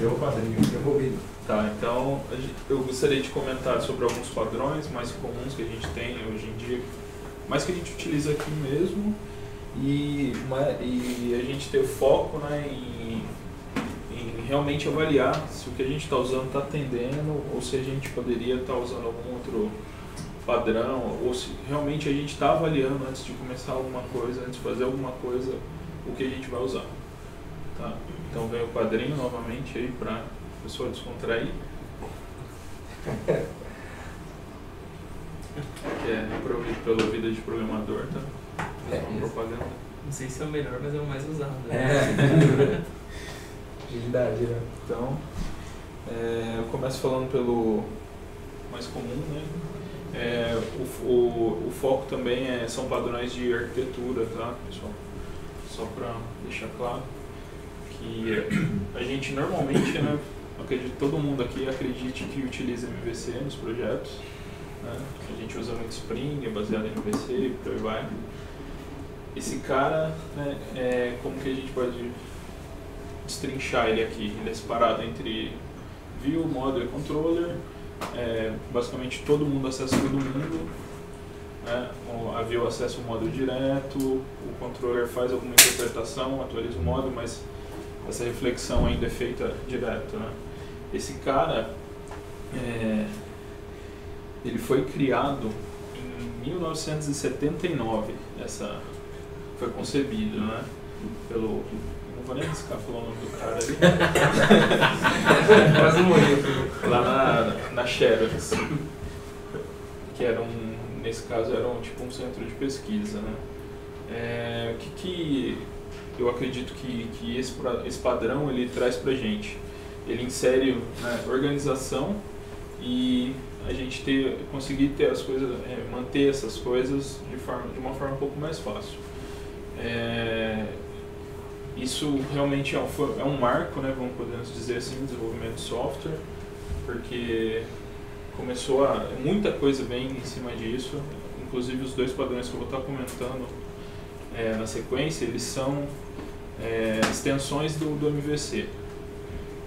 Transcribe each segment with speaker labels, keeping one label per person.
Speaker 1: Deu o quadrinho, devolvido.
Speaker 2: Tá, então eu gostaria de comentar sobre alguns padrões mais comuns que a gente tem hoje em dia, mais que a gente utiliza aqui mesmo, e a gente ter foco, né, em realmente avaliar se o que a gente está usando está atendendo, ou se a gente poderia estar usando algum outro padrão, ou se realmente a gente está avaliando antes de começar alguma coisa, antes de fazer alguma coisa, o que a gente vai usar. Tá? Então vem o quadrinho novamente aí para a pessoa descontrair. Que é provido pela vida de programador, tá? Uma propaganda.
Speaker 3: Não sei se é o melhor, mas é o mais usado.
Speaker 1: Verdade, né?
Speaker 2: Então, eu começo falando pelo mais comum, né? O foco também são padrões de arquitetura, tá, pessoal? Só para deixar claro que a gente normalmente, né, acredito todo mundo aqui acredite que utiliza MVC nos projetos, né? A gente usa muito Spring, é baseado em MVC e por aí vai. Esse cara, né, como que a gente pode destrinchar ele aqui? Ele é separado entre View, Model e Controller. Basicamente todo mundo acessa todo mundo, né? A View acessa o módulo direto, o controller faz alguma interpretação, atualiza o módulo, mas essa reflexão ainda é feita direto, né? Esse cara, ele foi criado em 1979, foi concebido, né? Não vou nem arriscar falar o nome do cara ali.
Speaker 1: Quase morreu.
Speaker 2: Lá na Xerox, que nesse caso era tipo um centro de pesquisa, né? O que eu acredito que esse padrão ele traz pra gente? Ele insere, né, organização e a gente conseguir ter as coisas, manter essas coisas de uma forma um pouco mais fácil. Isso realmente é um marco, né, vamos podemos dizer assim, no desenvolvimento de software, porque muita coisa vem em cima disso, inclusive os dois padrões que eu vou estar comentando na sequência, eles são extensões do MVC.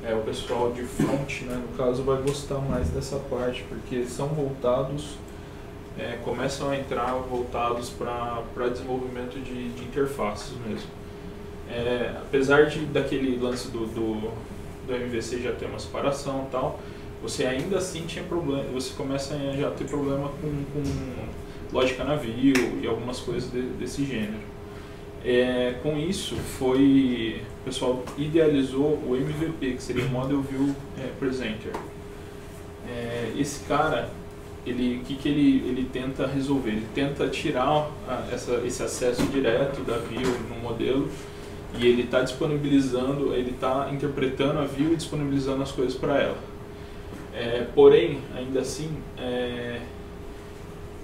Speaker 2: O pessoal de front, né, no caso, vai gostar mais dessa parte, porque são voltados, começam a entrar voltados para desenvolvimento de interfaces mesmo. Apesar daquele lance do MVC já ter uma separação e tal, você ainda assim tinha problema, você começa a já ter problema com lógica navio e algumas coisas desse gênero. Com isso, o pessoal idealizou o MVP, que seria o Model View Presenter. Esse cara, o que ele tenta resolver? Ele tenta tirar esse acesso direto da view no modelo, e ele está disponibilizando, ele está interpretando a view e disponibilizando as coisas para ela. Porém, ainda assim,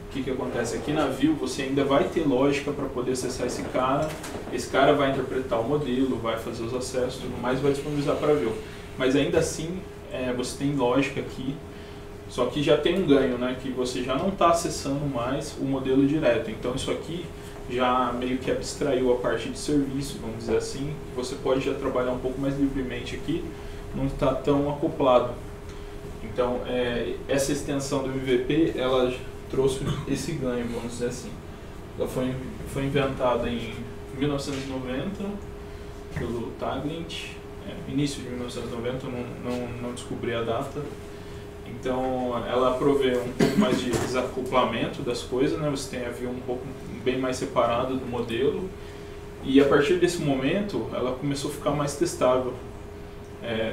Speaker 2: o que acontece? Aqui na view você ainda vai ter lógica para poder acessar esse cara vai interpretar o modelo, vai fazer os acessos, tudo mais, vai disponibilizar para a view. Mas ainda assim, você tem lógica aqui, só que já tem um ganho, né, que você já não está acessando mais o modelo direto. Então isso aqui já meio que abstraiu a parte de serviço, vamos dizer assim. Você pode já trabalhar um pouco mais livremente aqui, não está tão acoplado. Então essa extensão do MVP, ela trouxe esse ganho, vamos dizer assim. Ela foi inventada em 1990 pelo Taglint, início de 1990, não descobri a data. Então ela provê um pouco mais de desacoplamento das coisas, né? Você tem a view um pouco bem mais separada do modelo, e a partir desse momento ela começou a ficar mais testável.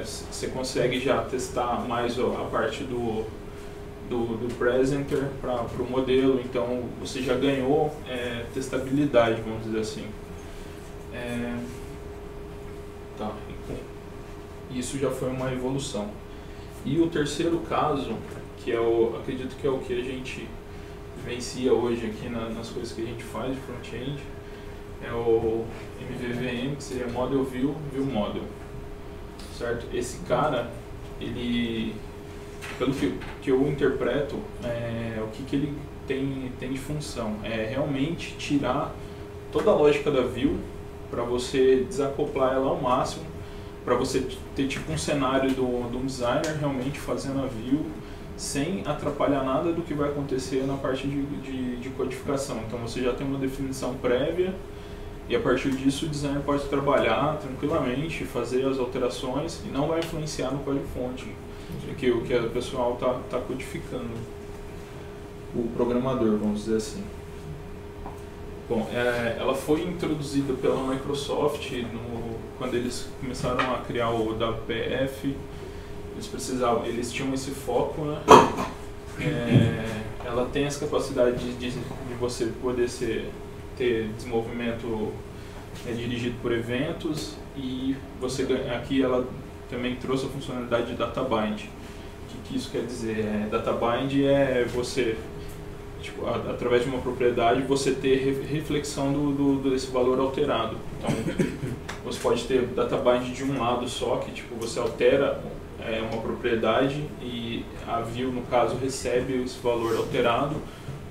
Speaker 2: Você consegue já testar mais a parte do presenter para o modelo, então você já ganhou testabilidade, vamos dizer assim. Isso já foi uma evolução. E o terceiro caso, que acredito que é o que a gente vivencia hoje aqui nas coisas que a gente faz de front-end, é o MVVM, que seria Model View, View Model. Certo? Esse cara, ele, pelo que eu interpreto, o que ele tem de função? É realmente tirar toda a lógica da view para você desacoplar ela ao máximo, para você ter tipo um cenário de um designer realmente fazendo a view sem atrapalhar nada do que vai acontecer na parte de codificação. Então você já tem uma definição prévia e a partir disso o designer pode trabalhar tranquilamente, fazer as alterações e não vai influenciar no código-fonte, que o que o pessoal está codificando. O programador, vamos dizer assim. Bom, ela foi introduzida pela Microsoft quando eles começaram a criar o WPF. Eles tinham esse foco, né? Ela tem essa capacidade de você poder ter desenvolvimento dirigido por eventos, e aqui ela também trouxe a funcionalidade de databind. O que isso quer dizer? Databind é você, tipo, através de uma propriedade, você ter reflexão desse valor alterado. Então, você pode ter databind de um lado só, que tipo, você altera uma propriedade e a view, no caso, recebe esse valor alterado.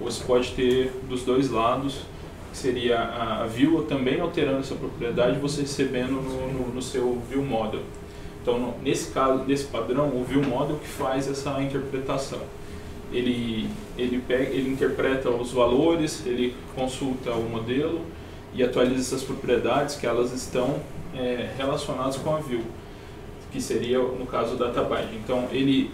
Speaker 2: Ou você pode ter dos dois lados, que seria a view também alterando essa propriedade, você recebendo no seu view model. Então, nesse caso, nesse padrão, o view model que faz essa interpretação. Ele interpreta os valores, ele consulta o modelo e atualiza essas propriedades que elas estão relacionadas com a view, que seria, no caso, o databind. Então, ele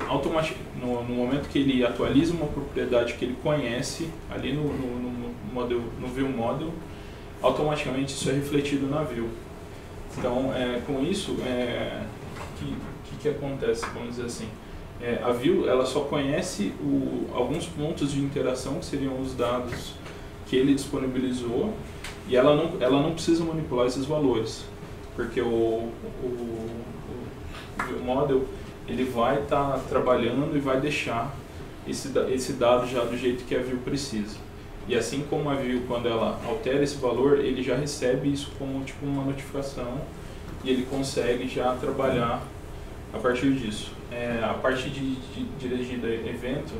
Speaker 2: no momento que ele atualiza uma propriedade que ele conhece ali no view model, automaticamente isso é refletido na view. Então, com isso, que acontece, vamos dizer assim? A view, ela só conhece alguns pontos de interação, que seriam os dados que ele disponibilizou, e ela não precisa manipular esses valores, porque o model ele vai estar trabalhando e vai deixar esse dado já do jeito que a view precisa. E assim como a view, quando ela altera esse valor, ele já recebe isso como tipo uma notificação e ele consegue já trabalhar a partir disso. A parte de dirigir evento,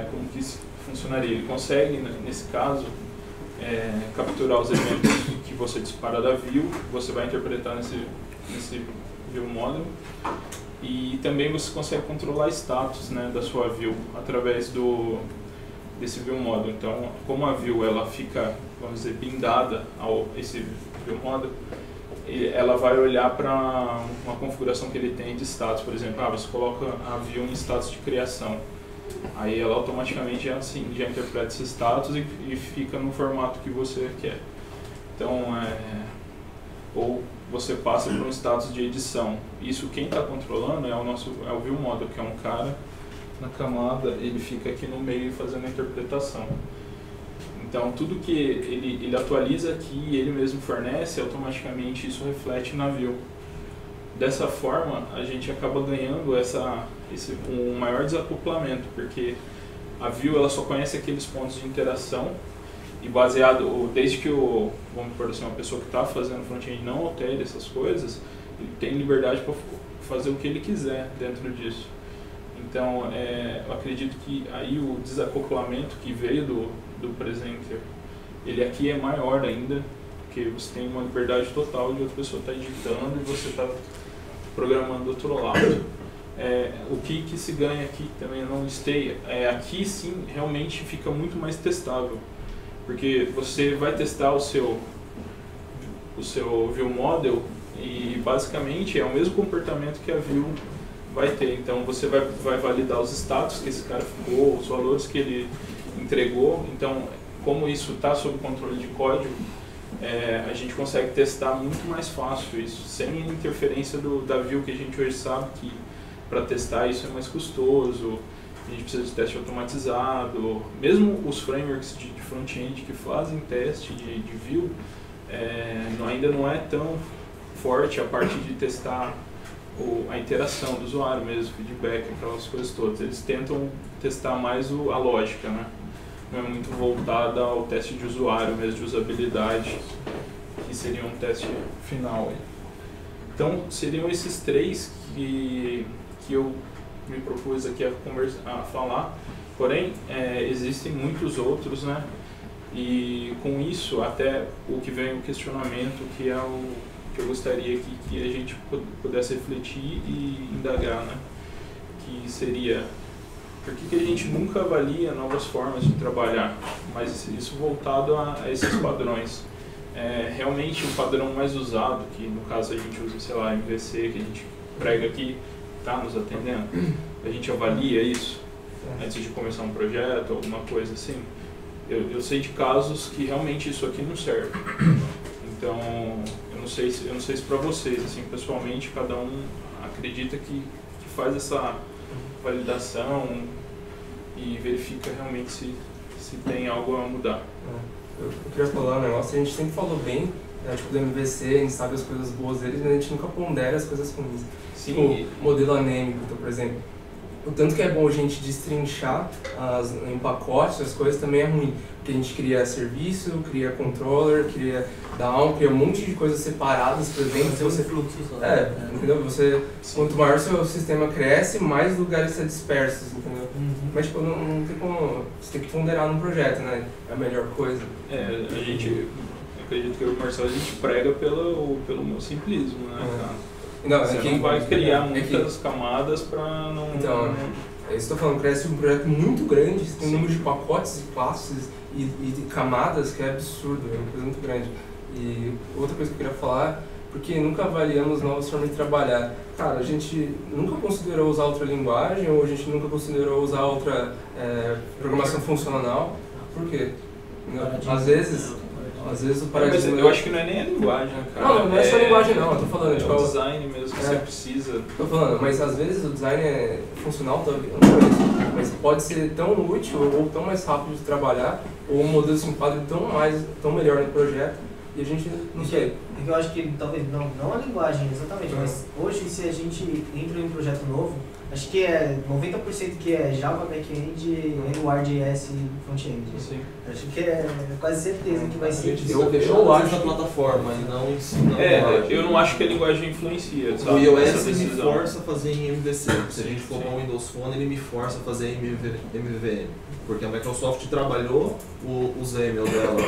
Speaker 2: como que isso funcionaria? Ele consegue, nesse caso, capturar os eventos que você dispara da view, você vai interpretar nesse view model, e também você consegue controlar status, né, da sua view através desse view model. Então, como a view ela fica, vamos dizer, bindada a esse view model, ela vai olhar para uma configuração que ele tem de status. Por exemplo, você coloca a view em status de criação, aí ela automaticamente já interpreta esse status e fica no formato que você quer. Então, ou você passa por um status de edição. Isso quem está controlando é o view model, que é um cara na camada, ele fica aqui no meio fazendo a interpretação. Então, tudo que ele atualiza aqui e ele mesmo fornece, automaticamente isso reflete na view. Dessa forma, a gente acaba ganhando um maior desacoplamento, porque a view ela só conhece aqueles pontos de interação, e baseado, desde que vamos por assim, uma pessoa que está fazendo front-end não altere essas coisas, ele tem liberdade para fazer o que ele quiser dentro disso. Então, eu acredito que aí o desacoplamento que veio do presenter, ele aqui é maior ainda, porque você tem uma liberdade total de outra pessoa estar editando e você está programando do outro lado. O que se ganha aqui também, eu não listei, aqui sim realmente fica muito mais testável, porque você vai testar o seu view model e basicamente é o mesmo comportamento que a view vai ter. Então você vai validar os status que esse cara ficou, os valores que ele entregou. Então, como isso está sob controle de código, a gente consegue testar muito mais fácil isso, sem interferência da view, que a gente hoje sabe que para testar isso é mais custoso, a gente precisa de teste automatizado. Mesmo os frameworks de front-end que fazem teste de view, ainda não é tão forte a parte de testar a interação do usuário mesmo, feedback, aquelas coisas todas. Eles tentam testar mais a lógica, né? Não é muito voltada ao teste de usuário mesmo, de usabilidade, que seria um teste final aí. Então, seriam esses três que eu me propus aqui a falar. Porém, existem muitos outros, né? E com isso, até o que vem o questionamento, que é que eu gostaria que a gente pudesse refletir e indagar, né? Que seria, por que a gente nunca avalia novas formas de trabalhar, mas isso voltado a esses padrões? Realmente o padrão mais usado, que no caso a gente usa, sei lá, MVC, que a gente prega aqui, está nos atendendo? A gente avalia isso antes de começar um projeto, alguma coisa assim? Eu sei de casos que realmente isso aqui não serve. Então, eu não sei se para vocês, assim, pessoalmente, cada um acredita que faz essa validação e verifica realmente se tem algo a mudar.
Speaker 4: Eu queria falar um negócio, a gente sempre falou bem, né, tipo, do MVC, a gente sabe as coisas boas deles, mas a gente nunca pondera as coisas ruins.
Speaker 2: Sim.
Speaker 4: Tipo, modelo anêmico, então, por exemplo. O tanto que é bom a gente destrinchar em pacotes, as coisas também é ruim. Porque a gente cria serviço, cria controller, cria down, cria um monte de coisas separadas, por exemplo.
Speaker 3: Fazer
Speaker 4: Você,
Speaker 3: fluxo só.
Speaker 4: entendeu? Quanto maior o seu sistema cresce, mais lugares você dispersos, entendeu? Mas tipo, não tem como. Você tem que ponderar no projeto, né? É a melhor coisa.
Speaker 2: A gente, acredito que eu e o Marcelo, a gente prega pelo simplismo, né, cara?
Speaker 4: Não,
Speaker 2: Você não vai criar muitas camadas para não...
Speaker 4: Então, eu estou falando, cresce um projeto muito grande, você tem um número de pacotes e classes e camadas que é absurdo, é uma coisa muito grande. E outra coisa que eu queria falar, porque nunca avaliamos novas formas de trabalhar. Cara, a gente nunca considerou usar outra linguagem, ou a gente nunca considerou usar outra programação funcional. Por quê? Às vezes o paradigma...
Speaker 2: Mas eu acho que não é nem a linguagem, cara.
Speaker 4: Não é só a linguagem não, eu tô falando.
Speaker 2: É o design mesmo que você precisa.
Speaker 4: Tô falando, mas às vezes o design é funcional, mas pode ser tão útil ou tão mais rápido de trabalhar, ou um modelo de enquadro tão melhor no projeto, e a gente não sei.
Speaker 5: Porque eu acho que talvez não a linguagem exatamente, mas hoje se a gente entra em um projeto novo, acho que é 90% que é Java back-end, Angular.js front-end.
Speaker 2: Sim.
Speaker 5: Acho que é quase certeza que vai ser.
Speaker 6: Eu acho a plataforma e não ensina.
Speaker 2: Eu não acho que a linguagem influencia, sabe?
Speaker 6: O iOS
Speaker 2: me
Speaker 6: força a fazer em MVC. Se a gente for para o Windows Phone, ele me força a fazer em MVVM. Porque a Microsoft trabalhou o XAML dela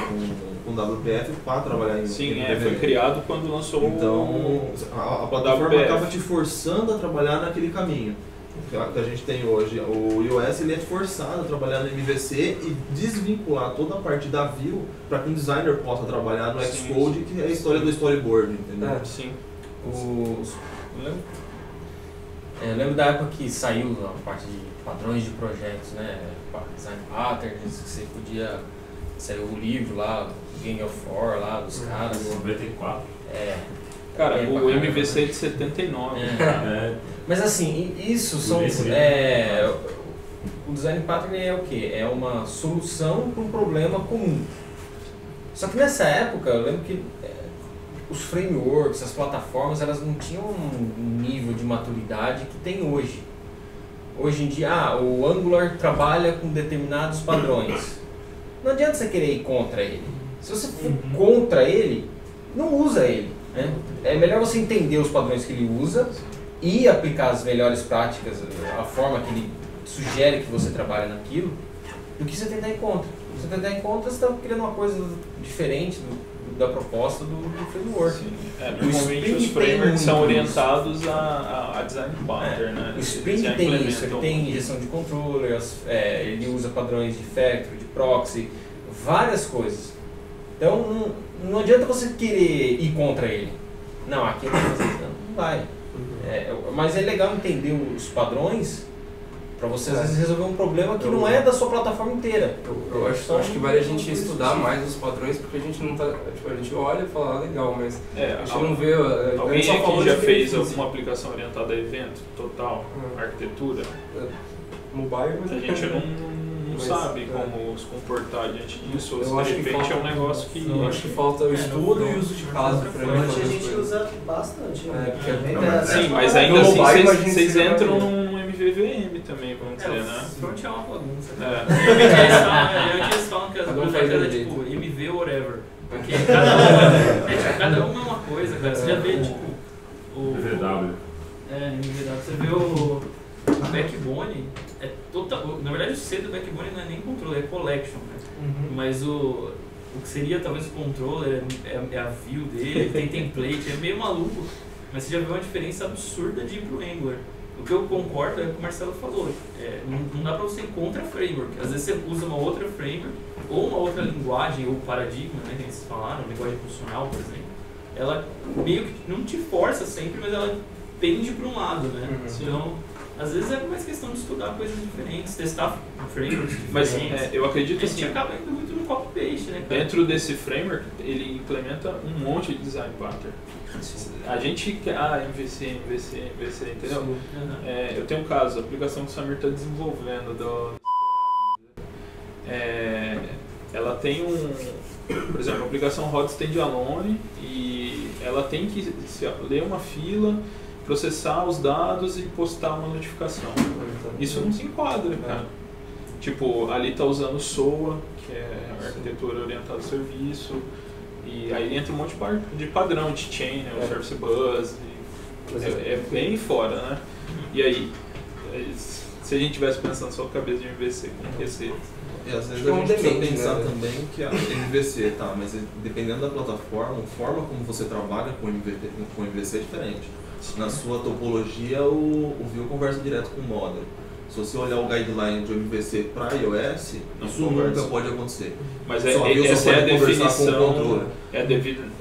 Speaker 6: com WPF para trabalhar em
Speaker 2: Sim,
Speaker 6: MVVM.
Speaker 2: foi criado quando lançou
Speaker 6: então, a plataforma acaba te forçando a trabalhar naquele caminho que a gente tem hoje. O iOS ele é forçado a trabalhar no MVC e desvincular toda a parte da view para que um designer possa trabalhar no Xcode, que é a história do storyboard, entendeu?
Speaker 2: Sim.
Speaker 7: Eu lembro da época que saiu a parte de padrões de projetos, né? Design patterns, que você podia... Saiu o livro lá, Gang of Four lá, dos caras.
Speaker 8: 94.
Speaker 2: Cara, o MVC é de 79.
Speaker 7: Mas assim, isso são... o design pattern é o quê? É uma solução para um problema comum. Só que nessa época, eu lembro que os frameworks, as plataformas, elas não tinham um nível de maturidade que tem hoje. Hoje em dia, o Angular trabalha com determinados padrões. Não adianta você querer ir contra ele. Se você for contra ele, não usa ele. Né? É melhor você entender os padrões que ele usa e aplicar as melhores práticas, a forma que ele sugere que você trabalhe naquilo, do que você tentar ir contra. Se você tentar ir contra, você está criando uma coisa diferente da proposta do framework.
Speaker 2: Normalmente os frameworks são orientados a design pattern, né?
Speaker 7: O Spring tem isso, ele tem injeção de controller, ele usa padrões de factory, de proxy, várias coisas. Então não adianta você querer ir contra ele. Não, aqui não vai. Mas é legal entender os padrões para você às vezes resolver um problema que não é da sua plataforma inteira.
Speaker 4: Eu acho que vale a gente estudar mais os padrões, porque a gente não tá. Tipo, a gente olha e fala, legal, mas a gente não vê.
Speaker 2: Alguém aqui já fez alguma aplicação orientada a evento, total, arquitetura?
Speaker 4: Mobile, mas
Speaker 2: a gente não sabe como se comportar diante disso, ou se de repente é um negócio que...
Speaker 4: Eu acho que falta o estudo e o uso de caso para
Speaker 5: a gente usa bastante.
Speaker 2: Sim, mas ainda assim vocês entram num MVVM também, vamos dizer, né?
Speaker 3: Front é uma bagunça. Eles falam que as bibliotecas é tipo MV whatever. Porque cada uma é uma coisa, cara. Você já vê tipo o
Speaker 8: MVW.
Speaker 3: MVW. Você vê o Backbone, é total. Na verdade o C do Backbone não é nem controle, é collection. Mas o que seria talvez o controller, é a view dele, tem template, é meio maluco, mas você já vê uma diferença absurda de ir pro Angular. O que eu concordo é o que o Marcelo falou, não dá pra você ir contra framework, às vezes você usa uma outra framework, ou uma outra linguagem, ou paradigma, né, que eles falaram, linguagem funcional, por exemplo, ela meio que não te força sempre, mas ela pende para um lado, né? Então, às vezes é mais questão de estudar coisas diferentes, testar frameworks diferentes.
Speaker 2: Mas eu acredito que
Speaker 3: a gente acaba indo muito no copy-paste, né, cara?
Speaker 2: Dentro desse framework, ele implementa um monte de design pattern. A gente quer, MVC, entendeu? Eu tenho um caso, a aplicação que o Samir está desenvolvendo, ela tem por exemplo, a aplicação roda standalone e ela tem que ler uma fila, processar os dados e postar uma notificação. Isso não se enquadra, cara. Tipo, ali está usando SOA, que é a arquitetura orientada ao serviço, e aí entra um monte de padrão, de chain, o Service Bus, é bem fora, né? E aí, se a gente estivesse pensando só com a cabeça de MVC, como que ia ser?
Speaker 6: E às vezes a gente precisa pensar também que a MVC, tá, mas dependendo da plataforma, a forma como você trabalha com MVC é diferente. Na sua topologia, o Vue conversa direto com o Model. Se você olhar o guideline de MVC para iOS, isso nunca pode acontecer.
Speaker 2: Mas essa é a definição.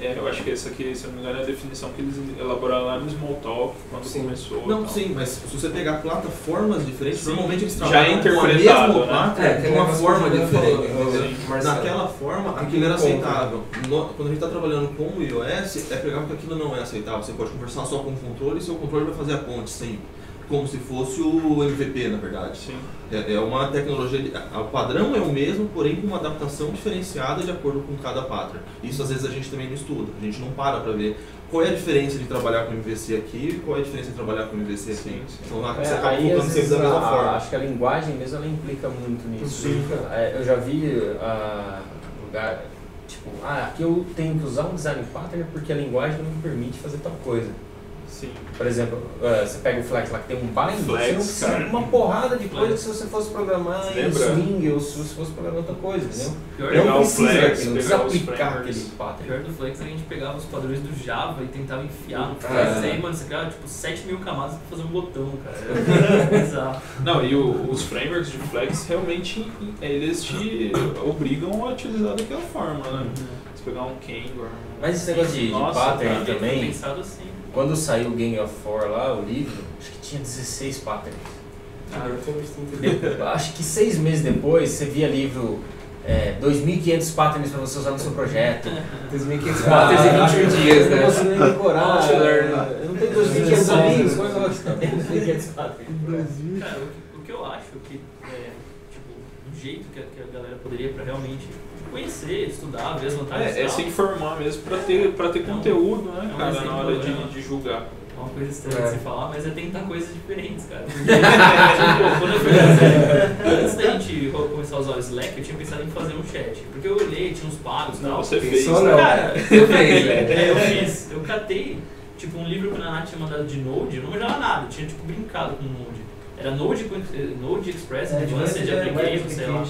Speaker 2: Eu acho que essa aqui, se não me engano, é a definição que eles elaboraram lá no Smalltalk quando começou.
Speaker 6: Não, sim, mas se você pegar plataformas diferentes, normalmente eles
Speaker 2: já
Speaker 6: trabalham
Speaker 2: com a mesma
Speaker 6: pattern, de uma forma diferente.
Speaker 2: Mas
Speaker 6: naquela forma, aquilo era aceitável. Quando a gente está trabalhando com o iOS, é pegar porque aquilo não é aceitável. Você pode conversar só com o controle e seu controle vai fazer a ponte sempre. Como se fosse o MVP, na verdade.
Speaker 2: Sim.
Speaker 6: É uma tecnologia, o padrão é o mesmo, porém com uma adaptação diferenciada de acordo com cada pattern. Isso às vezes a gente também não estuda, a gente não para ver qual é a diferença de trabalhar com MVC aqui e qual é a diferença de trabalhar com MVC aqui.
Speaker 2: Sim.
Speaker 6: Então você acaba focando sempre da mesma forma.
Speaker 7: Acho que a linguagem mesmo ela implica muito nisso. Eu já vi lugar, tipo, aqui eu tenho que usar um design pattern porque a linguagem não me permite fazer tal coisa.
Speaker 2: Sim.
Speaker 7: Por exemplo, você pega o Flex lá que tem um bind, você não precisa de uma porrada de coisa que se você fosse programar em Swing ou se você fosse programar outra coisa, entendeu? Não precisa daquilo, não precisa aplicar aquele pattern.
Speaker 3: O pior do Flex é que a gente pegava os padrões do Java e tentava enfiar no Flex. Aí, mano, você criava tipo 7.000 camadas pra fazer um botão, cara. É bizarro.
Speaker 2: Não, e os frameworks de Flex realmente eles te obrigam a utilizar daquela forma, né? Você pegar um Kanban.
Speaker 7: Mas esse negócio de pattern também.
Speaker 3: Pensado assim.
Speaker 7: Quando saiu o Gang of Four lá, o livro, acho que tinha 16 patterns. Acho que 6 meses depois você via livro 2.500 patterns para você usar no seu projeto.
Speaker 4: 2.500 patterns em 21 dias, né?
Speaker 7: Eu não consigo nem decorar. Eu não tenho 2.500 amigos, como é que eu vou ter 2.500 patterns?
Speaker 3: Cara, o que eu acho que do jeito que a galera poderia para realmente conhecer, estudar, ver as vantagens.
Speaker 2: Se informar mesmo para ter conteúdo, né, cara, na hora de julgar.
Speaker 3: É uma coisa estranha de se falar, mas é tentar coisas diferentes, cara. Quando eu fui fazer, antes da gente começar a usar o Slack, eu tinha pensado em fazer um chat. Porque eu olhei, tinha uns pagos e tal.
Speaker 2: Você fez,
Speaker 3: cara. Eu fiz. Eu catei, tipo, um livro que a Nath tinha mandado de Node, eu não manjava nada, eu tinha, tipo, brincado com Node. Era Node Express, Advanced Application, sei lá.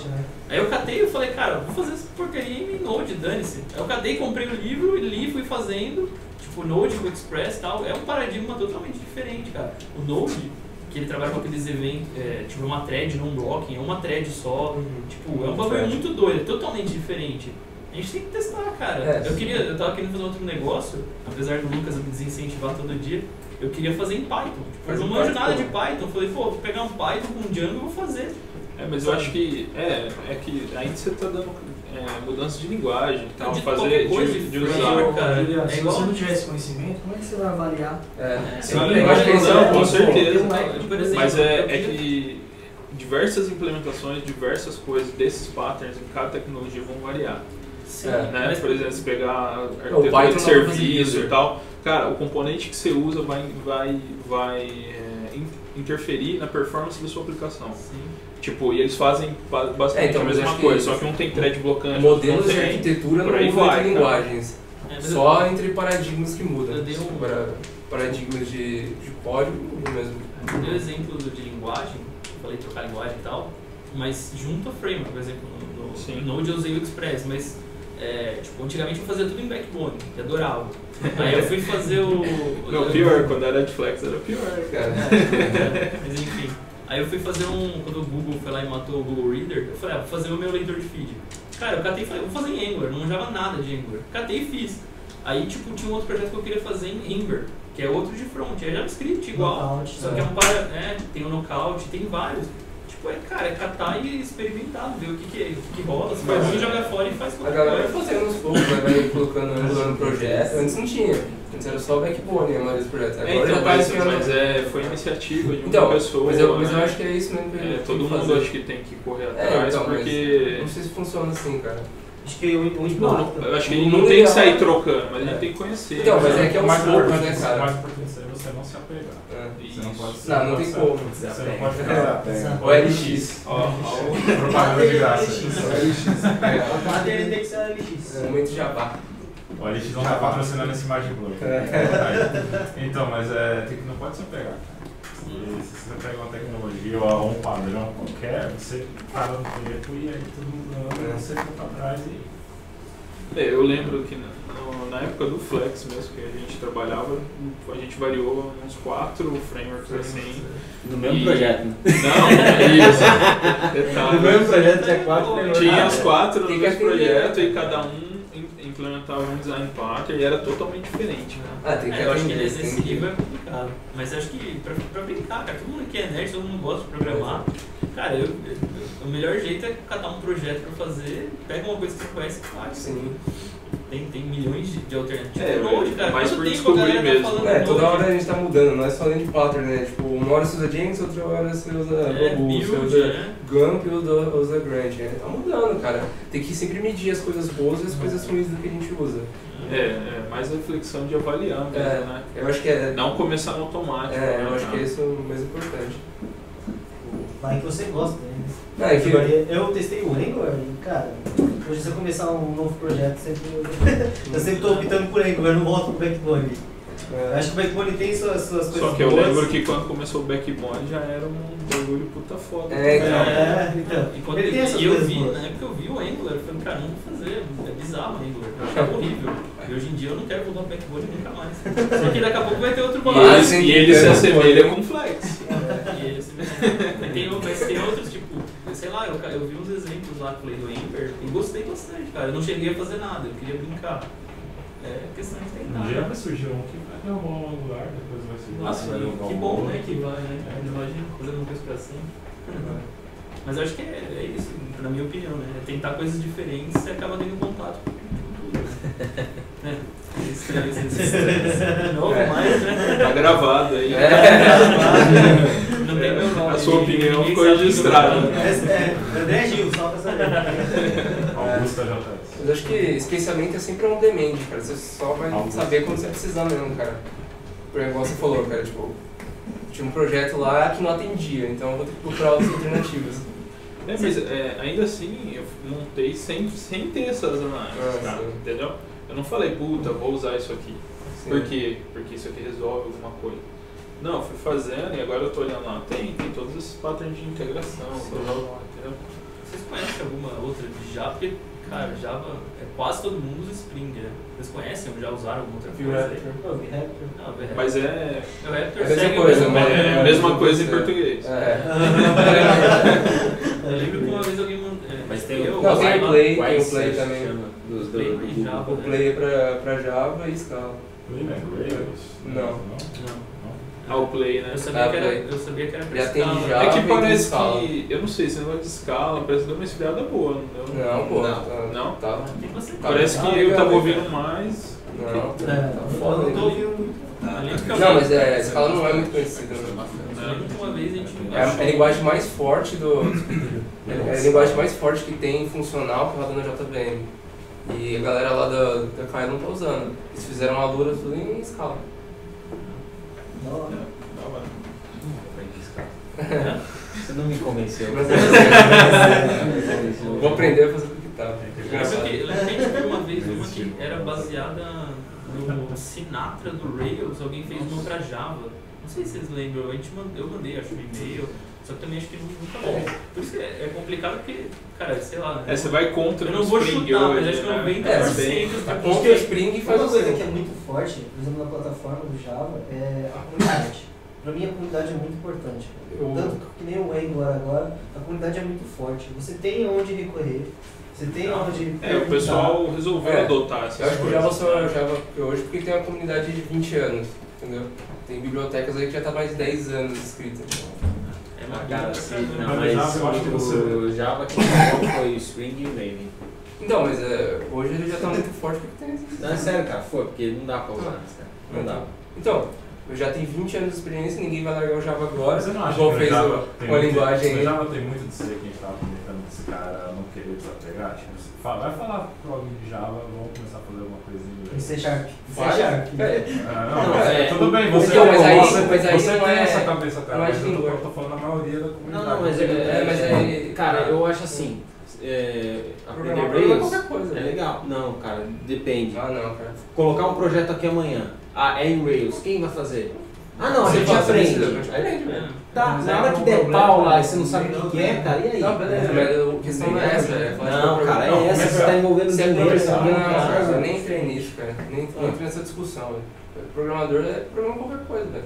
Speaker 3: Aí eu catei e falei, cara, vou fazer essa porcaria em Node, dane-se. Aí eu catei, comprei o livro, li, fui fazendo, tipo, Node com Express e tal. É um paradigma totalmente diferente, cara. O Node, que ele trabalha com aqueles eventos, tipo, uma thread não blocking, é uma thread só. Tipo, é um bagulho muito doido, é totalmente diferente. A gente tem que testar, cara. Eu tava querendo fazer outro negócio, apesar do Lucas me desincentivar todo dia. Eu queria fazer em Python. Tipo, eu não manjo nada de Python. Falei, vou pegar um Python com Django e vou fazer.
Speaker 2: Mas eu acho que que ainda você tá dando mudança de linguagem e tal,
Speaker 3: fazer
Speaker 2: de usar.
Speaker 5: Cara, se você não tiver esse conhecimento, como é que você vai avaliar?
Speaker 2: Com certeza. Mas que diversas implementações, diversas coisas desses patterns em cada tecnologia vão variar.
Speaker 3: Sim,
Speaker 2: né? Por exemplo, se pegar a arquitetura de serviço e tal, cara, o componente que você usa vai interferir na performance da sua aplicação.
Speaker 3: Sim.
Speaker 2: Tipo, e eles fazem basicamente a mesma coisa, só que um tem thread blocante,
Speaker 4: modelos de arquitetura não mudam entre linguagens. Só entre paradigmas que mudam.
Speaker 3: Eu dei
Speaker 4: paradigmas de código mesmo.
Speaker 3: Eu dei o exemplo de linguagem, eu falei trocar linguagem e tal, mas junto a framework, por exemplo, no Node eu usei o Express, mas tipo, antigamente eu fazia tudo em Backbone, que adorava. Aí eu fui fazer o...
Speaker 2: Não, pior, quando era de Flex era pior, cara.
Speaker 3: Mas enfim. Aí eu fui fazer quando o Google foi lá e matou o Google Reader, eu falei, vou fazer o meu leitor de feed. Cara, eu catei e falei, vou fazer em Angular, não manjava nada de Angular. Catei e fiz. Aí, tipo, tinha um outro projeto que eu queria fazer em Ember, que é outro de front, é JavaScript igual,
Speaker 5: Knockout,
Speaker 3: só que tem o Knockout, tem vários. Tipo, é catar e experimentar, ver o que rola, se faz um, joga fora e faz
Speaker 4: A
Speaker 3: qualquer
Speaker 4: galera
Speaker 3: coisa.
Speaker 4: fazendo uns poucos, vai colocando Angular no projeto. Antes não tinha. Antes era só Backbone a maioria dos projetos. Agora
Speaker 2: Então,
Speaker 4: já tá
Speaker 2: mas
Speaker 4: enfiando.
Speaker 2: foi iniciativa de uma
Speaker 4: Então,
Speaker 2: pessoa.
Speaker 4: mas eu
Speaker 2: né?
Speaker 4: acho que é isso mesmo que a gente
Speaker 2: Todo
Speaker 4: tem que
Speaker 2: mundo
Speaker 4: fazer.
Speaker 2: acho que tem que correr atrás,
Speaker 4: Então,
Speaker 2: porque...
Speaker 4: Não sei se funciona assim, cara.
Speaker 5: Acho que o
Speaker 2: Não,
Speaker 5: impacto.
Speaker 2: eu acho que a gente
Speaker 4: No
Speaker 2: não tem que
Speaker 4: ideal-
Speaker 2: sair trocando, mas a gente tem que conhecer.
Speaker 4: Então, mas é que é
Speaker 8: o
Speaker 4: uns
Speaker 8: mais
Speaker 4: poucos,
Speaker 8: importante,
Speaker 4: né,
Speaker 8: o
Speaker 4: cara?
Speaker 8: mais importante é você não se apegar. Você não pode se
Speaker 4: Não, não tem como.
Speaker 8: Você não pode ficar
Speaker 5: Exato.
Speaker 4: O LX.
Speaker 8: propaganda de graça.
Speaker 5: A parte dele tem que ser a LX.
Speaker 4: Muito jabá.
Speaker 8: O LX não está patrocinando esse Magic Blog. Então, mas não pode se apegar. E se você pega uma tecnologia ou um padrão qualquer, você para no tempo e aí todo mundo anda, você fica para trás e...
Speaker 2: Eu lembro que na época do Flex mesmo, que a gente trabalhava, a gente variou uns 4 frameworks assim.
Speaker 7: No mesmo projeto, né?
Speaker 2: Não, isso. Detalhe.
Speaker 7: No mesmo projeto tinha 4 frameworks.
Speaker 2: Tinha os 4 no
Speaker 4: Tem que
Speaker 2: mesmo
Speaker 4: atender.
Speaker 2: projeto e cada um implementava um design pattern e era totalmente diferente, cara.
Speaker 4: Tem que
Speaker 3: Eu acho que
Speaker 4: atender,
Speaker 3: nesse
Speaker 4: tem que-
Speaker 3: nível é complicado. Mas acho que pra brincar, cara, todo mundo aqui é nerd, todo mundo gosta de programar. Cara, o melhor jeito é catar um projeto pra fazer, pega uma coisa que você conhece e faz.
Speaker 4: Sim.
Speaker 3: Tem milhões de alternativas.
Speaker 2: É,
Speaker 3: Node, cara,
Speaker 2: mais
Speaker 3: quanto
Speaker 2: por
Speaker 3: tempo a galera
Speaker 2: descobrir
Speaker 3: tá
Speaker 2: mesmo.
Speaker 3: falando
Speaker 4: Toda
Speaker 3: Node?
Speaker 4: hora a gente tá mudando, não é só dentro de pattern, né? Tipo, uma hora você usa Jenkins, outra hora você usa Bamboo, você
Speaker 3: build,
Speaker 4: usa
Speaker 3: né?
Speaker 4: Gump e usa Grant. Tá mudando, cara. Tem que sempre medir as coisas boas e as coisas ruins do que a gente usa.
Speaker 2: Mais reflexão de avaliar mesmo, né?
Speaker 4: Eu acho que é.
Speaker 2: Não começar no automático. né,
Speaker 4: Eu acho que
Speaker 2: cara?
Speaker 4: é isso o mais importante.
Speaker 5: Vai que você gosta, né?
Speaker 4: Não, é que-
Speaker 5: Eu testei o Angular e, cara, hoje se eu começar um novo projeto, eu sempre tô optando por Angular, eu não volto pro Backbone. Eu acho que o Backbone tem suas coisas
Speaker 2: Só que eu
Speaker 5: boas.
Speaker 2: lembro que quando começou o Backbone já era um bagulho puta foda.
Speaker 5: Então.
Speaker 3: E quando
Speaker 5: Ele tem essas
Speaker 3: eu
Speaker 5: coisas
Speaker 3: vi,
Speaker 5: boas.
Speaker 3: na época eu vi o Angular, eu falei, cara, não vou fazer, é bizarro o Angular, eu achava horrível. E hoje em dia eu não quero voltar pro Backbone nunca mais. Só que daqui a pouco vai ter outro bagulho.
Speaker 4: Mas-
Speaker 2: E ele se assemelha com Flex.
Speaker 3: Mas tem outros, tipo, sei lá, eu vi uns exemplos lá que eu falei do Ember e gostei bastante, cara. Eu não cheguei a fazer nada, eu queria brincar. É questão de tentar.
Speaker 8: Um dia vai surgir um que vai derrubar um Angular, depois vai surgir
Speaker 3: Nossa,
Speaker 8: vai derrubar
Speaker 3: que
Speaker 8: um
Speaker 3: bom,
Speaker 8: outro.
Speaker 3: né? Que vai, né? Imagina, fazendo uma coisa pra sempre. Mas eu acho que é isso, na minha opinião, né? É tentar coisas diferentes, você acaba tendo contato com tudo, né? Isso. Novo, mais, né?
Speaker 2: Tá gravado aí.
Speaker 3: Não tem meu nome.
Speaker 2: A sua opinião
Speaker 3: ninguém
Speaker 2: ficou
Speaker 3: sabe do
Speaker 2: registrada.
Speaker 3: meu nome.
Speaker 5: André Gil, só pra saber.
Speaker 8: Augusta JS.
Speaker 4: Mas acho que especialmente é sempre on demand, cara. Você só vai saber quando você precisar mesmo, cara. Por exemplo, igual você falou, cara, tipo, tinha um projeto lá que não atendia, então eu vou ter que procurar outras alternativas.
Speaker 2: Mas ainda assim, eu montei sem ter essas análises, cara,
Speaker 4: sim.
Speaker 2: entendeu? Eu não falei, puta, vou usar isso aqui.
Speaker 4: Sim.
Speaker 2: Por quê? Porque isso aqui resolve alguma coisa. Não, eu fui fazendo e agora eu tô olhando lá, tem todos esses patterns de integração, blá, blá, blá, entendeu?
Speaker 3: Vocês conhecem alguma outra de Java? Porque, cara, Java, quase todo mundo usa Spring, né? Vocês conhecem ou já usaram alguma outra
Speaker 4: Vue
Speaker 3: coisa aí?
Speaker 4: Raptor.
Speaker 5: Não, Vue Raptor.
Speaker 3: Não, o Raptor.
Speaker 2: Mas
Speaker 3: O Raptor
Speaker 4: É a mesma
Speaker 3: segue
Speaker 4: coisa,
Speaker 3: o mesmo
Speaker 4: mas
Speaker 3: padrão.
Speaker 2: é a mesma coisa em português.
Speaker 3: Eu lembro que uma vez alguém mandou.
Speaker 7: Mas tem
Speaker 3: eu,
Speaker 7: o
Speaker 4: Não, tem o Play,
Speaker 7: Quais
Speaker 4: tem o Play
Speaker 7: se
Speaker 4: também.
Speaker 7: chama? Do
Speaker 3: Play em
Speaker 7: Google.
Speaker 3: Java,
Speaker 4: O Play é pra Java e Scala.
Speaker 8: Play não é Rails?
Speaker 4: Não.
Speaker 3: Não.
Speaker 2: Ah, o Play, né?
Speaker 3: Eu sabia que era pra
Speaker 4: Já tem
Speaker 3: Scala.
Speaker 4: Java.
Speaker 2: É que
Speaker 4: e
Speaker 2: parece
Speaker 4: Scala.
Speaker 2: que, eu não sei, esse negócio de escala, parece que deu uma esfriada boa, não deu?
Speaker 4: Não, pô.
Speaker 2: Não?
Speaker 4: Tá.
Speaker 3: Tem bastante
Speaker 2: Parece
Speaker 3: coisa.
Speaker 2: que eu tava ouvindo mais.
Speaker 4: Não, tá
Speaker 5: Eu
Speaker 4: foda.
Speaker 5: não tô
Speaker 4: né?
Speaker 5: ouvindo muito.
Speaker 3: Eu lembro que eu-
Speaker 4: Não, mas a Scala não é muito conhecida. Né?
Speaker 3: Eu lembro que uma vez a gente
Speaker 4: É a linguagem mais forte é a linguagem mais forte que tem funcional que roda na JVM. E a galera lá da Caia não tá usando. Eles fizeram a Lura tudo em Scala.
Speaker 5: Não,
Speaker 7: Você não me convenceu.
Speaker 4: Mas vou aprender a fazer o que tá.
Speaker 3: Eu lembro que a gente viu uma vez uma que era baseada no Sinatra do Rails, alguém fez uma pra Java. Não sei se vocês lembram, eu mandei, acho, um e-mail. Só que também acho que nunca vai. Por isso que é complicado porque, cara, sei lá.
Speaker 2: Você vai contra
Speaker 3: eu
Speaker 2: o
Speaker 3: não vou
Speaker 2: Spring
Speaker 3: chutar,
Speaker 2: hoje,
Speaker 3: mas acho que
Speaker 2: né?
Speaker 3: 90%
Speaker 4: Contra o Spring faz
Speaker 5: Uma
Speaker 4: o
Speaker 5: coisa
Speaker 4: seu.
Speaker 5: que é muito forte, por exemplo, na plataforma do Java, é a comunidade. Para mim, a comunidade é muito importante. Tanto que nem o Angular agora, a comunidade é muito forte. Você tem onde recorrer, você tem onde
Speaker 2: o pessoal resolveu adotar essas
Speaker 4: Eu acho que o
Speaker 2: coisas.
Speaker 4: Java só é Java hoje porque tem uma comunidade de 20 anos, entendeu? Tem bibliotecas aí que já tá mais de 10 anos escritas.
Speaker 3: É uma
Speaker 7: Cara, sim, não,
Speaker 8: Mas
Speaker 7: mas
Speaker 8: Java, eu acho que
Speaker 7: o Java que criou foi o Spring e o Maven.
Speaker 4: Então, mas hoje ele já tá muito forte porque tem.
Speaker 7: Não, é sério, cara, foi, porque não dá pra usar, cara. Não dá.
Speaker 4: Então, eu já tenho 20 anos de experiência, ninguém vai largar o Java agora.
Speaker 8: Você não acha
Speaker 4: igual
Speaker 8: que
Speaker 4: fez
Speaker 8: o Java tem
Speaker 4: uma
Speaker 8: muito,
Speaker 4: linguagem
Speaker 8: o
Speaker 4: aí.
Speaker 8: Java tem muito de ser que a gente tava comentando desse cara não querer desapegar? Tipo, vai falar pro alguém de Java, vamos começar a fazer alguma coisinha
Speaker 5: em
Speaker 8: inglês.
Speaker 5: C Sharp.
Speaker 8: Tudo bem, você
Speaker 4: Então, mas aí
Speaker 8: você
Speaker 4: não
Speaker 8: tem
Speaker 4: é-
Speaker 8: essa cabeça, cara,
Speaker 4: não é
Speaker 8: mas
Speaker 4: de
Speaker 8: eu
Speaker 4: língua.
Speaker 8: tô falando a maioria da comunidade.
Speaker 7: Não, mas cara, eu acho assim, aprender
Speaker 4: Programar
Speaker 7: Rails
Speaker 4: qualquer coisa,
Speaker 7: é
Speaker 4: né?
Speaker 7: legal. Não, cara, depende.
Speaker 4: Ah, não, cara.
Speaker 7: Colocar um projeto aqui amanhã, é em Rails, quem vai fazer? Ah não, a
Speaker 4: Você
Speaker 7: gente
Speaker 4: faz,
Speaker 7: aprende.
Speaker 4: você aprende, velho.
Speaker 7: Tá,
Speaker 5: Mas
Speaker 7: na
Speaker 5: aí
Speaker 7: hora
Speaker 5: é
Speaker 7: que
Speaker 5: um
Speaker 7: der
Speaker 5: problema,
Speaker 7: pau lá e
Speaker 5: né?
Speaker 7: você não sabe o que é, cara, e aí?
Speaker 4: Não, beleza, mas a questão não é essa, é falar de
Speaker 7: Não, cara,
Speaker 8: Não,
Speaker 7: é essa,
Speaker 8: mas
Speaker 7: você tá envolvendo
Speaker 4: Você é
Speaker 7: dinheiro,
Speaker 4: programador,
Speaker 7: sabe?
Speaker 4: não,
Speaker 7: Cara,
Speaker 4: eu nem entrei nisso, cara. Nem entrei nessa discussão, velho. Programador é programar qualquer coisa, velho.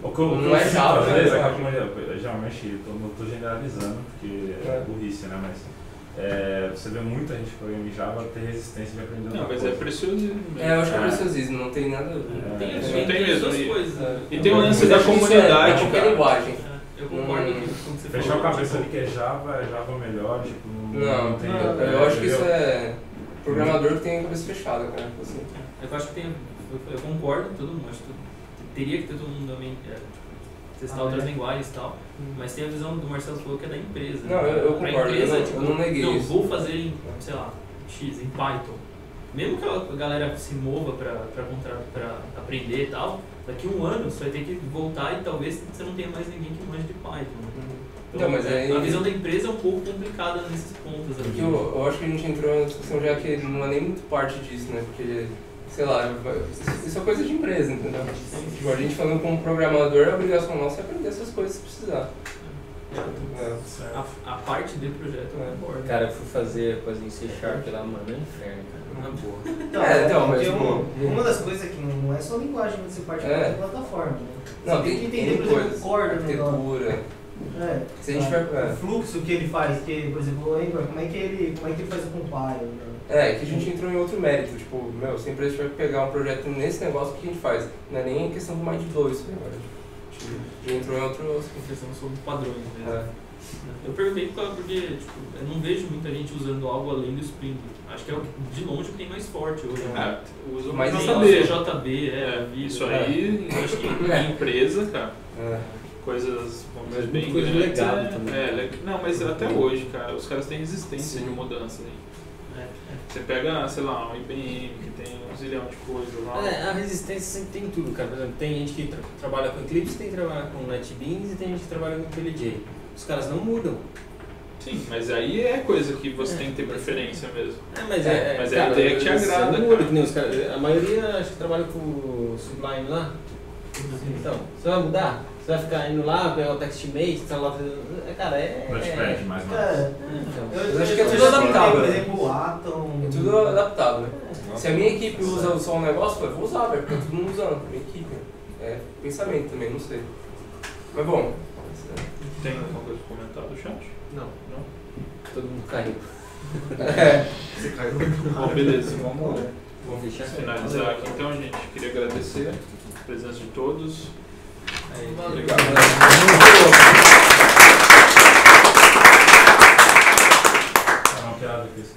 Speaker 8: O que eu
Speaker 4: Não é
Speaker 8: sinto,
Speaker 4: Java,
Speaker 8: às vezes,
Speaker 4: né?
Speaker 8: é que a comunidade, geralmente, não tô generalizando, porque é burrice, né, mas você vê muita gente que programa em Java ter resistência de aprender
Speaker 2: Não,
Speaker 8: outra
Speaker 2: mas
Speaker 8: coisa.
Speaker 2: é preciosismo mesmo.
Speaker 4: Eu acho que é preciosismo, não tem nada a ver.
Speaker 3: Tem as
Speaker 2: não tem mesmo,
Speaker 3: duas
Speaker 2: e-
Speaker 3: coisas.
Speaker 2: E tem o lance da
Speaker 4: Mas isso
Speaker 2: comunidade,
Speaker 4: é qualquer
Speaker 2: cara.
Speaker 4: linguagem.
Speaker 3: Eu concordo com o que você
Speaker 8: Fechar
Speaker 3: falou.
Speaker 8: a cabeça ali que é Java melhor, tipo,
Speaker 4: Não,
Speaker 8: tem.
Speaker 4: eu acho que isso é programador que tem a cabeça fechada, cara. Assim.
Speaker 3: Eu acho que tem. Eu concordo com todo mundo. Acho que teria que ter todo mundo também testar outras linguagens e tal. Mas tem a visão do Marcelo falou que é da empresa.
Speaker 4: Não, eu
Speaker 3: Pra
Speaker 4: concordo,
Speaker 3: empresa,
Speaker 4: eu não neguei
Speaker 3: não,
Speaker 4: isso.
Speaker 3: vou fazer em, sei lá, X, em Python. Mesmo que a galera se mova pra aprender e tal, daqui a um ano você vai ter que voltar e talvez você não tenha mais ninguém que manje de Python.
Speaker 4: Então, mas aí-
Speaker 3: a visão da empresa é um pouco complicada nesses pontos aqui.
Speaker 4: Porque eu acho que a gente entrou numa discussão já que não é nem muito parte disso, né? Porque, sei lá, isso é coisa de empresa, entendeu? Tipo, a gente falando como programador, a obrigação nossa é aprender essas coisas se precisar.
Speaker 3: A parte do projeto eu concordo.
Speaker 7: Cara, eu fui fazer coisa em C Sharp lá, mano, é um inferno, cara, na boa.
Speaker 5: Então,
Speaker 4: mas,
Speaker 5: porque
Speaker 4: tipo,
Speaker 5: uma das coisas que não é só linguagem, mas você parte da plataforma, né?
Speaker 4: Não,
Speaker 5: Você tem que entender, por exemplo, o core do negócio.
Speaker 4: arquitetura. Se a gente
Speaker 5: o
Speaker 4: vai.
Speaker 5: fluxo que ele faz, que, por exemplo, o Angular, como é que ele faz o compile, né?
Speaker 4: Que a gente entrou em outro mérito, tipo, se a empresa tiver que pegar um projeto nesse negócio, o que a gente faz? Não é nem questão do Mind 2, agora. A gente entrou em outro.
Speaker 3: Questão sobre padrões mesmo.
Speaker 4: É.
Speaker 3: Eu perguntei porque tipo, eu não vejo muita gente usando algo além do Spring. Acho que é de longe o que tem mais forte hoje.
Speaker 2: Usa
Speaker 4: Mas
Speaker 2: mais
Speaker 4: isso
Speaker 2: JB.
Speaker 3: JB,
Speaker 2: Isso aí, acho que em empresa, cara, coisas, vamos dizer, bem
Speaker 7: Coisa de
Speaker 2: grandes,
Speaker 7: legado também.
Speaker 2: Não, mas até hoje, cara, os caras têm resistência
Speaker 4: Sim.
Speaker 2: de mudança aí. Você pega, sei lá, um IBM que tem um zilhão de coisas lá.
Speaker 7: A resistência sempre tem tudo, cara. Por exemplo, tem gente que trabalha com Eclipse, tem que trabalhar com NetBeans e tem gente que trabalha com IntelliJ. Os caras não mudam.
Speaker 2: Sim, mas aí é coisa que você tem que ter preferência mesmo.
Speaker 7: Mas
Speaker 2: mas
Speaker 7: cara,
Speaker 2: a ideia que te
Speaker 7: você
Speaker 2: agrada,
Speaker 7: não muda,
Speaker 2: cara.
Speaker 7: que nem os caras. A maioria acho que trabalha com o Sublime lá. Então, você vai mudar? Você vai ficar indo lá, pegar o TextMate, tá lá fazendo. Cara,
Speaker 8: Notepad, mais ou menos.
Speaker 7: Então,
Speaker 4: Eu acho que é tudo adaptável,
Speaker 5: Por
Speaker 4: né?
Speaker 5: exemplo, o Atom.
Speaker 4: É tudo adaptável, né? Se a minha equipe usa só um negócio, eu vou usar, velho, porque todo mundo usando, minha equipe. É pensamento também, não sei. Mas bom.
Speaker 2: Tem alguma coisa pra comentar do chat?
Speaker 7: não,
Speaker 2: Não?
Speaker 7: todo mundo caiu.
Speaker 6: Você caiu.
Speaker 2: Bom, beleza, vamos
Speaker 7: Vamos fechar.
Speaker 2: finalizar aqui então, gente. Queria agradecer a presença de todos.
Speaker 3: Aí,
Speaker 2: Obrigado.
Speaker 4: Valeu.